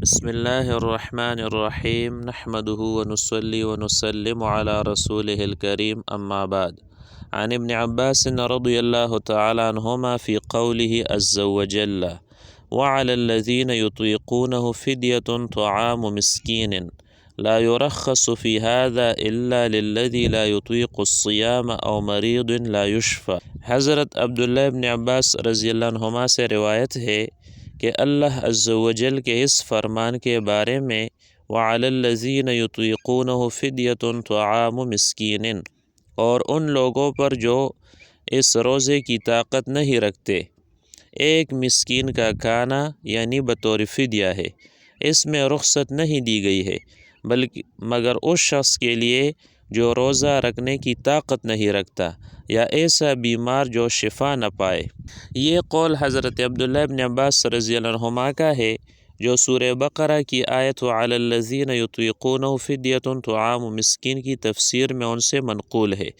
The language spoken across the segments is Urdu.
بسم اللہ الرحمن الرحیم نحمده ونصلی ونسلم علی رسوله الکریم اما بعد عن ابن عباس رضی اللہ تعالی عنہما فی قوله عز وجل وعلى الذین یطیقونه فدیة طعام مسکین لا يرخص في هذا الا للذی لا يطیق الصیام او مريض لا يشفى۔ حضرت عبداللہ ابن عباس رضی اللہ عنہما سے روایت ہے کہ اللہ عز و جل کے اس فرمان کے بارے میں وَعَلَى الَّذِينَ يُطِيقُونَهُ فِدْيَةٌ طَعَامُ مِسْكِينٍ، اور ان لوگوں پر جو اس روزے کی طاقت نہیں رکھتے ایک مسکین کا کھانا یعنی بطور فدیہ ہے۔ اس میں رخصت نہیں دی گئی ہے بلکہ مگر اس شخص کے لیے جو روزہ رکھنے کی طاقت نہیں رکھتا یا ایسا بیمار جو شفا نہ پائے۔ یہ قول حضرت عبداللہ ابن عباس رضی اللہ عنہما کا ہے جو سورہ بقرہ کی آیت وَعَلَى الَّذِينَ يُطِيقُونَهُ فِدْيَةٌ طَعَامُ مِسْكِين کی تفسیر میں ان سے منقول ہے۔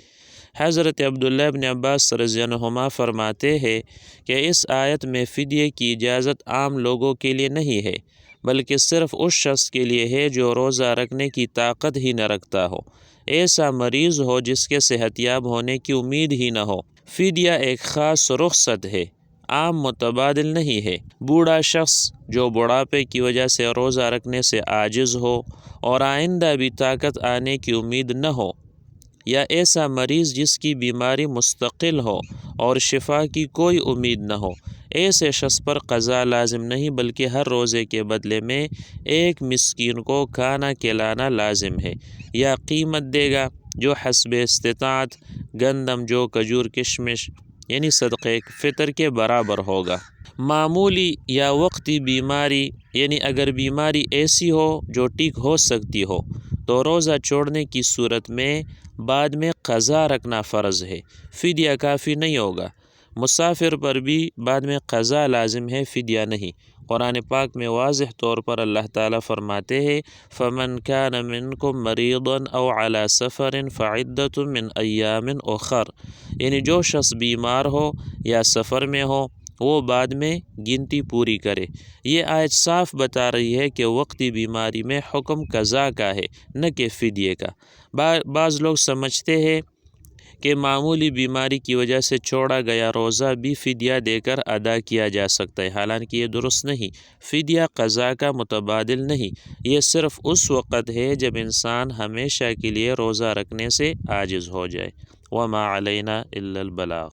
حضرت عبداللہ ابن عباس رضی اللہ عنہما فرماتے ہیں کہ اس آیت میں فدیے کی اجازت عام لوگوں کے لیے نہیں ہے بلکہ صرف اس شخص کے لیے ہے جو روزہ رکھنے کی طاقت ہی نہ رکھتا ہو، ایسا مریض ہو جس کے صحت یاب ہونے کی امید ہی نہ ہو۔ فدیہ ایک خاص رخصت ہے، عام متبادل نہیں ہے۔ بوڑھا شخص جو بڑھاپے کی وجہ سے روزہ رکھنے سے عاجز ہو اور آئندہ بھی طاقت آنے کی امید نہ ہو، یا ایسا مریض جس کی بیماری مستقل ہو اور شفا کی کوئی امید نہ ہو، ایسے شخص پر قضا لازم نہیں بلکہ ہر روزے کے بدلے میں ایک مسکین کو کھانا کھلانا لازم ہے یا قیمت دے گا جو حسب استطاعت گندم، جو، کھجور، کشمش یعنی صدقہ فطر کے برابر ہوگا۔ معمولی یا وقتی بیماری یعنی اگر بیماری ایسی ہو جو ٹھیک ہو سکتی ہو تو روزہ چھوڑنے کی صورت میں بعد میں قضا رکھنا فرض ہے، فدیہ کافی نہیں ہوگا۔ مسافر پر بھی بعد میں قضا لازم ہے، فدیہ نہیں۔ قرآن پاک میں واضح طور پر اللہ تعالیٰ فرماتے ہیں فَمَنْ كَانَ مِنْكُمْ مَرِيضًا أَوْ عَلَى سَفَرٍ فَعِدَّةٌ مِّنْ أَيَّامٍ أُخَرَ، یعنی جو شخص بیمار ہو یا سفر میں ہو وہ بعد میں گنتی پوری کرے۔ یہ آیت صاف بتا رہی ہے کہ وقتی بیماری میں حکم قضا کا ہے نہ کہ فدیے کا۔ بعض لوگ سمجھتے ہیں کہ معمولی بیماری کی وجہ سے چھوڑا گیا روزہ بھی فدیہ دے کر ادا کیا جا سکتا ہے، حالانکہ یہ درست نہیں۔ فدیہ قضا کا متبادل نہیں، یہ صرف اس وقت ہے جب انسان ہمیشہ کے لیے روزہ رکھنے سے عاجز ہو جائے۔ وَمَا عَلَيْنَا إِلَّا الْبَلَاغُ۔